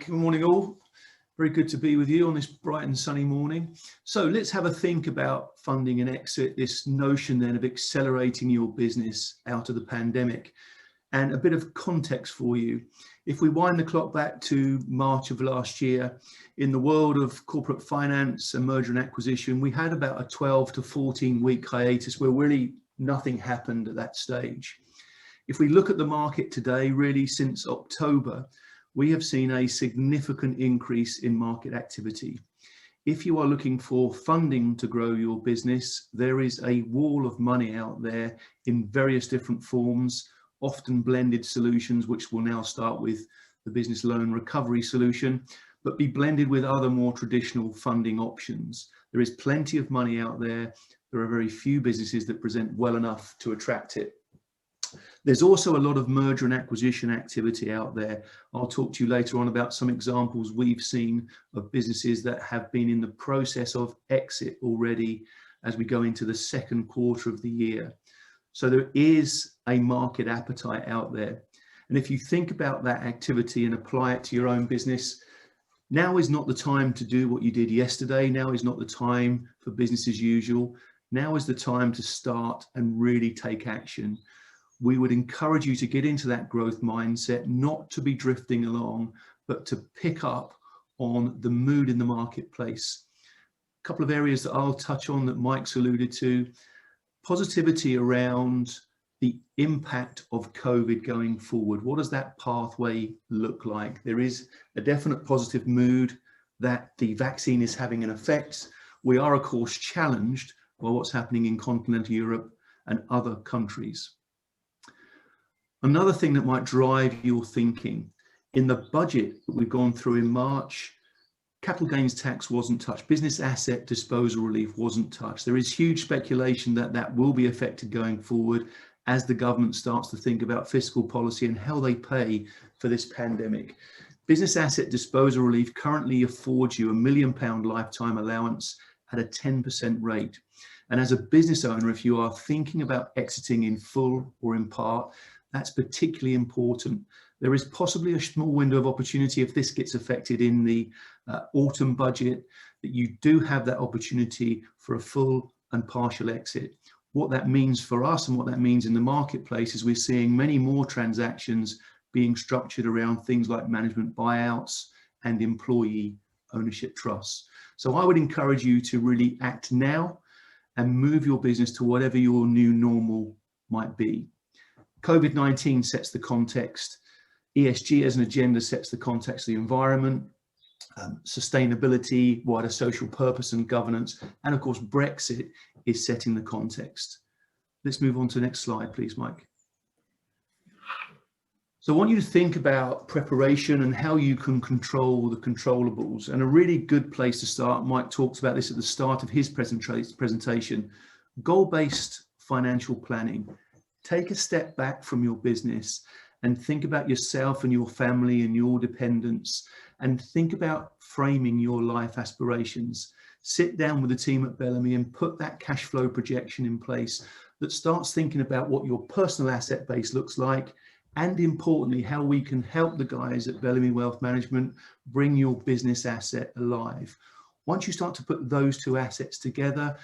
Good morning all. Very good to be with you on this bright and sunny morning. So let's have a think about funding and exit, this notion then of accelerating your business out of the pandemic. And a bit of context for you. If we wind the clock back to March of last year, in the world of corporate finance and merger and acquisition, we had about a 12 to 14 week hiatus where really nothing happened at that stage. If we look at the market today, really since October, we have seen a significant increase in market activity. If you are looking for funding to grow your business, there is a wall of money out there in various different forms, often blended solutions, which will now start with the business loan recovery solution, but be blended with other more traditional funding options. There is plenty of money out there. There are very few businesses that present well enough to attract it. There's also a lot of merger and acquisition activity out there. I'll talk to you later on about some examples we've seen of businesses that have been in the process of exit already as we go into the second quarter of the year. So there is a market appetite out there. And if you think about that activity and apply it to your own business, now is not the time to do what you did yesterday. Now is not the time for business as usual. Now is the time to start and really take action. We would encourage you to get into that growth mindset, not to be drifting along, but to pick up on the mood in the marketplace. A couple of areas that I'll touch on that Mike's alluded to. Positivity around the impact of COVID going forward. What does that pathway look like? There is a definite positive mood that the vaccine is having an effect. We are, of course, challenged by what's happening in continental Europe and other countries. Another thing that might drive your thinking, in the budget that we've gone through in March, capital gains tax wasn't touched, business asset disposal relief wasn't touched. There is huge speculation that that will be affected going forward as the government starts to think about fiscal policy and how they pay for this pandemic. Business asset disposal relief currently affords you £1 million lifetime allowance at a 10% rate. And as a business owner, if you are thinking about exiting in full or in part, that's particularly important. There is possibly a small window of opportunity if this gets affected in the autumn budget, that you do have that opportunity for a full and partial exit. What that means for us and what that means in the marketplace is we're seeing many more transactions being structured around things like management buyouts and employee ownership trusts. So I would encourage you to really act now and move your business to whatever your new normal might be. COVID-19 sets the context. ESG as an agenda sets the context of the environment, sustainability, wider social purpose and governance, and of course Brexit is setting the context. Let's move on to the next slide, please, Mike. So I want you to think about preparation and how you can control the controllables. And a really good place to start, Mike talks about this at the start of his presentation, goal-based financial planning. Take a step back from your business and think about yourself and your family and your dependents, and think about framing your life aspirations. Sit down with the team at Bellamy and put that cash flow projection in place that starts thinking about what your personal asset base looks like, and importantly, how we can help the guys at Bellamy Wealth Management bring your business asset alive. Once you start to put those two assets together,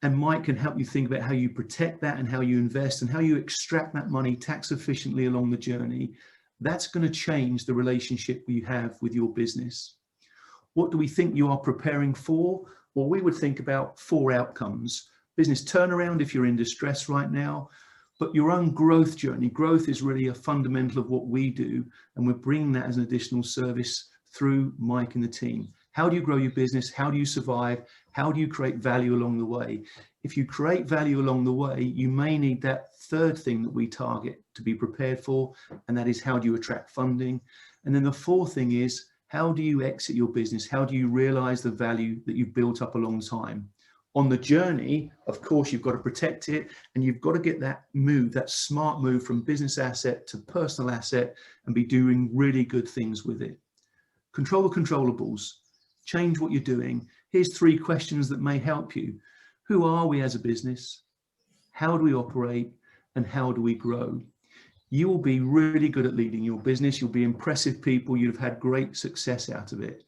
and Mike can help you think about how you protect that and how you invest and how you extract that money tax efficiently along the journey, that's going to change the relationship you have with your business. What do we think you are preparing for? Well, we would think about 4 outcomes. Business turnaround if you're in distress right now, but your own growth journey. Growth is really a fundamental of what we do, and we're bringing that as an additional service through Mike and the team. How do you grow your business? How do you survive? How do you create value along the way? If you create value along the way, you may need that third thing that we target to be prepared for, and that is how do you attract funding? And then the fourth thing is, how do you exit your business? How do you realize the value that you've built up a long time? On the journey, of course, you've got to protect it, and you've got to get that move, that smart move from business asset to personal asset, and be doing really good things with it. Control the controllables. Change what you're doing. Here's 3 questions that may help you. Who are we as a business? How do we operate? And how do we grow? You will be really good at leading your business. You'll be impressive people. You've had great success out of it.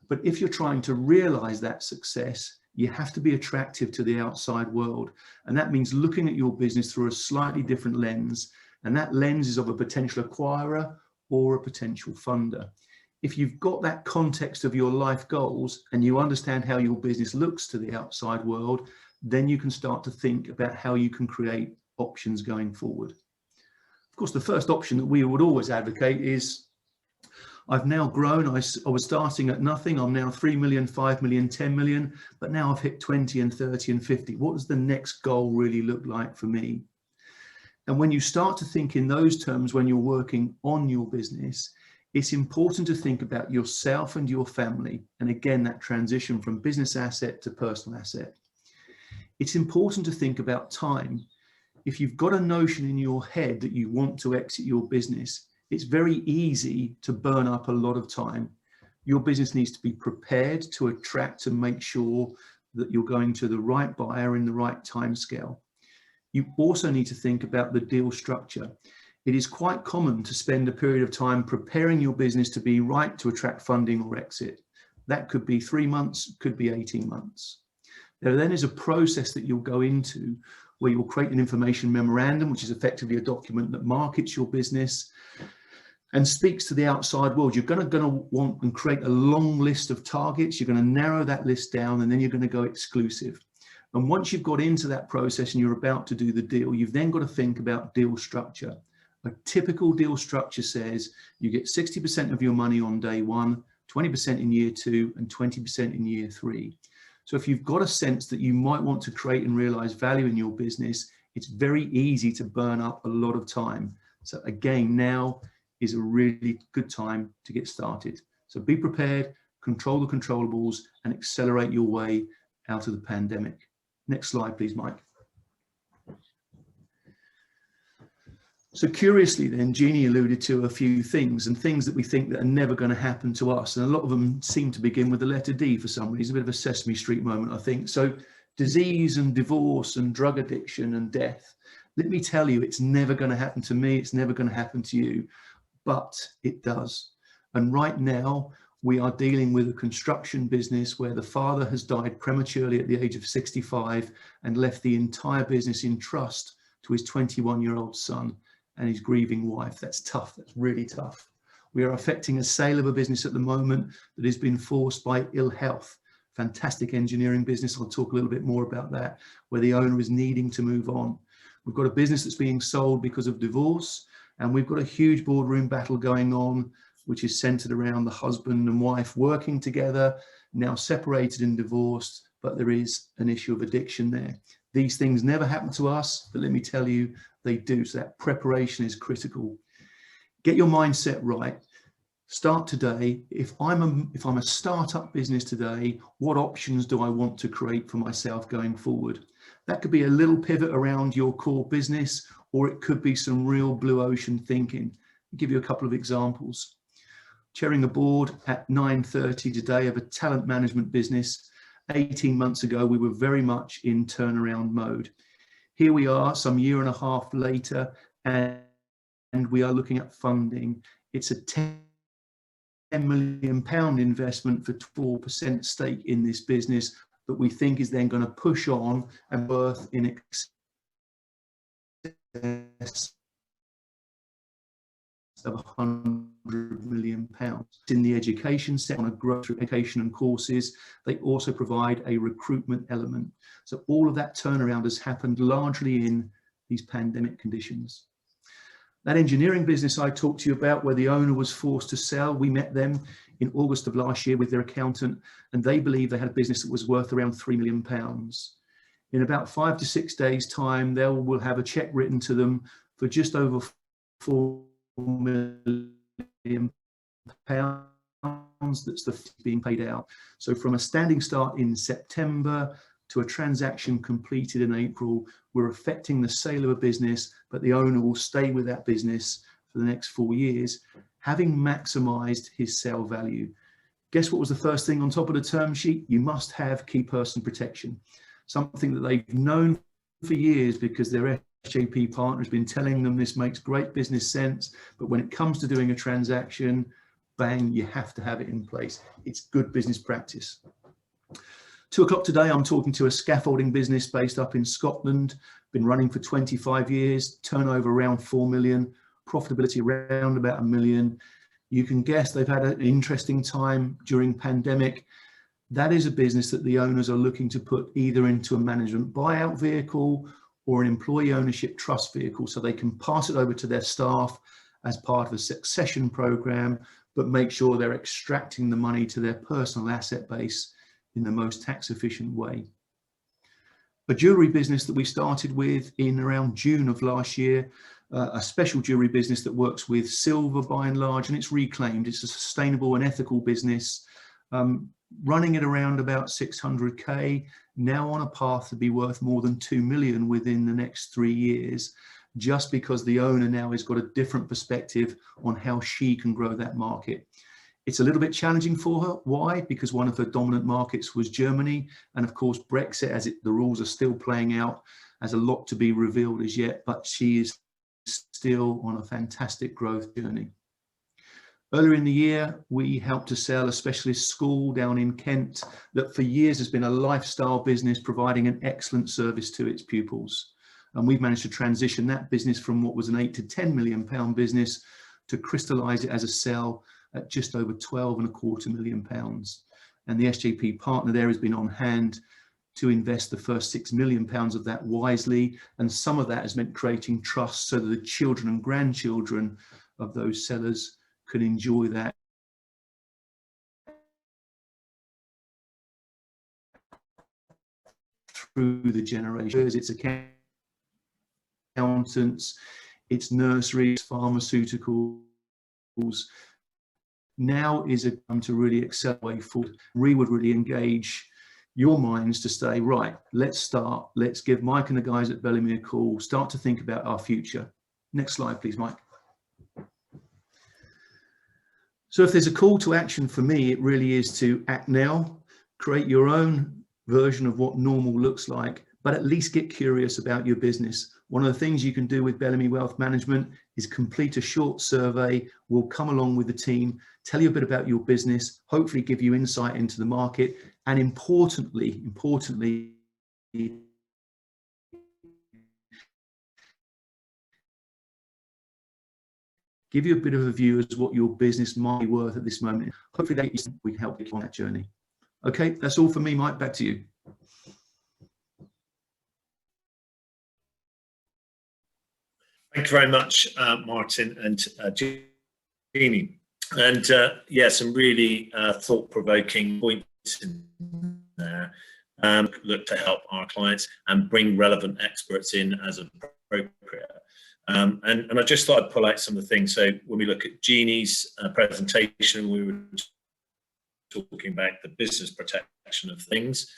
But if you're trying to realize that success, you have to be attractive to the outside world. And that means looking at your business through a slightly different lens. And that lens is of a potential acquirer or a potential funder. If you've got that context of your life goals and you understand how your business looks to the outside world, then you can start to think about how you can create options going forward. Of course, the first option that we would always advocate is, I've now grown. I was starting at nothing. I'm now 3 million, 5 million, 10 million, but now I've hit 20 and 30 and 50. What does the next goal really look like for me? And when you start to think in those terms, when you're working on your business, it's important to think about yourself and your family. And again, that transition from business asset to personal asset. It's important to think about time. If you've got a notion in your head that you want to exit your business, it's very easy to burn up a lot of time. Your business needs to be prepared to attract and make sure that you're going to the right buyer in the right time scale. You also need to think about the deal structure. It is quite common to spend a period of time preparing your business to be right to attract funding or exit. That could be 3 months, could be 18 months. There then is a process that you'll go into where you'll create an information memorandum, which is effectively a document that markets your business and speaks to the outside world. You're going to want and create a long list of targets. You're going to narrow that list down, and then you're going to go exclusive. And once you've got into that process and you're about to do the deal, you've then got to think about deal structure. A typical deal structure says you get 60% of your money on day one, 20% in year 2, and 20% in year 3. So if you've got a sense that you might want to create and realize value in your business, it's very easy to burn up a lot of time. So again, now is a really good time to get started. So be prepared, control the controllables, and accelerate your way out of the pandemic. Next slide, please, Mike. So curiously then, Jeannie alluded to a few things and things that we think that are never going to happen to us. And a lot of them seem to begin with the letter D for some reason, a bit of a Sesame Street moment, I think. So disease and divorce and drug addiction and death. Let me tell you, it's never going to happen to me. It's never going to happen to you, but it does. And right now we are dealing with a construction business where the father has died prematurely at the age of 65 and left the entire business in trust to his 21-year-old son and his grieving wife. That's tough. That's really tough. We are affecting a sale of a business at the moment that has been forced by ill health. Fantastic engineering business. I'll talk a little bit more about that, where the owner is needing to move on. We've got a business that's being sold because of divorce, and we've got a huge boardroom battle going on, which is centered around the husband and wife working together, now separated and divorced, but there is an issue of addiction there. These things never happen to us, but let me tell you, they do. So that preparation is critical. Get your mindset right. Start today. If I'm a startup business today, what options do I want to create for myself going forward? That could be a little pivot around your core business, or it could be some real blue ocean thinking. I'll give you a couple of examples. Chairing a board at 9:30 today of a talent management business. 18 months ago, we were very much in turnaround mode. Here we are some year and a half later, and we are looking at funding. It's a £10 million investment for 4% stake in this business that we think is then going to push on and worth in excess of £100 million. In the education sector, on a growth through education and courses, they also provide a recruitment element. So all of that turnaround has happened largely in these pandemic conditions. That engineering business I talked to you about, where the owner was forced to sell, we met them in August of last year with their accountant, and they believe they had a business that was worth around £3 million. In about 5 to 6 days' time, they will have a check written to them for just over £4 million that's being paid out. So from a standing start in September to a transaction completed in April, we're affecting the sale of a business, but the owner will stay with that business for the next 4 years, having maximized his sale value. Guess what was the first thing on top of the term sheet? You must have key person protection, something that they've known for years because their SJP partner has been telling them this makes great business sense, but when it comes to doing a transaction, bang, you have to have it in place. It's good business practice. 2 o'clock today, I'm talking to a scaffolding business based up in Scotland, been running for 25 years, turnover around 4 million, profitability around about 1 million. You can guess they've had an interesting time during pandemic. That is a business that the owners are looking to put either into a management buyout vehicle or an employee ownership trust vehicle, so they can pass it over to their staff as part of a succession program, but make sure they're extracting the money to their personal asset base in the most tax efficient way. A jewellery business that we started with in around June of last year, a special jewellery business that works with silver by and large, and it's reclaimed. It's a sustainable and ethical business, running at around about 600k, now on a path to be worth more than 2 million within the next 3 years, just because the owner now has got a different perspective on how she can grow that market. It's a little bit challenging for her. Why? Because one of her dominant markets was Germany. And of course, Brexit, the rules are still playing out, has a lot to be revealed as yet, but she is still on a fantastic growth journey. Earlier in the year, we helped to sell a specialist school down in Kent that for years has been a lifestyle business providing an excellent service to its pupils. And we've managed to transition that business from what was an 8 to 10 million pound business to crystallise it as a sell at just over 12.25 million pounds. And the SJP partner there has been on hand to invest the first 6 million pounds of that wisely. And some of that has meant creating trust so that the children and grandchildren of those sellers can enjoy that through the generations. It's accountants, it's nurseries, pharmaceuticals. Now is a time to really accelerate forward. We would really engage your minds to say, right, let's start. Let's give Mike and the guys at Bellamy a call, start to think about our future. Next slide, please, Mike. So if there's a call to action for me, it really is to act now, create your own version of what normal looks like, but at least get curious about your business. One of the things you can do with Bellamy Wealth Management is complete a short survey. We'll come along with the team, tell you a bit about your business, hopefully give you insight into the market, and importantly, give you a bit of a view as what your business might be worth at this moment. Hopefully we can help you on that journey. Okay, that's all for me, Mike, back to you. Thank you very much, Martin and Jeannie. And yeah, some really thought-provoking points in there. Look to help our clients and bring relevant experts in as appropriate. And I just thought I'd pull out some of the things. So when we look at Jeannie's presentation, we were talking about the business protection of things.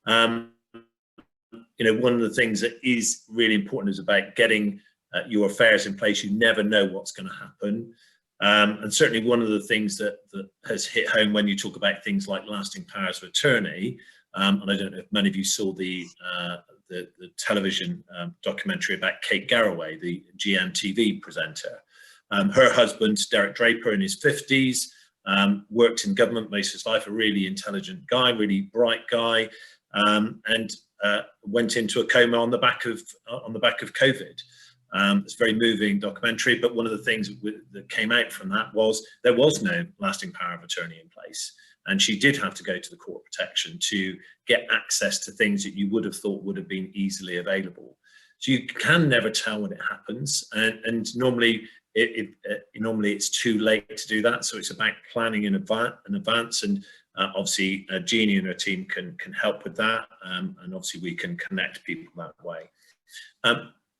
You know, one of the things that is really important is about getting your affairs in place. You never know what's going to happen. And certainly one of the things that has hit home when you talk about things like lasting powers of attorney, and I don't know if many of you saw the television documentary about Kate Garraway, the GMTV presenter. Her husband, Derek Draper, in his 50s, worked in government most of his life, a really intelligent guy, really bright guy, and went into a coma on the back of COVID. It's a very moving documentary, but one of the things that came out from that was there was no lasting power of attorney in place. And she did have to go to the court of protection to get access to things that you would have thought would have been easily available. So you can never tell when it happens. And normally it's too late to do that. So it's about planning in advance. And obviously Jeannie and her team can help with that. And obviously we can connect people that way.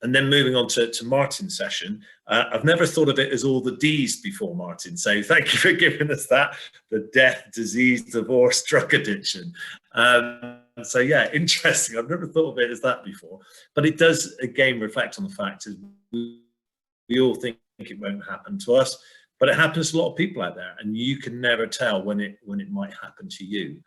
And then moving on to Martin's session, I've never thought of it as all the Ds before, Martin. So thank you for giving us that, the death, disease, divorce, drug addiction. So yeah, interesting. I've never thought of it as that before, but it does again reflect on the fact that we all think it won't happen to us, but it happens to a lot of people out there, and you can never tell when it might happen to you.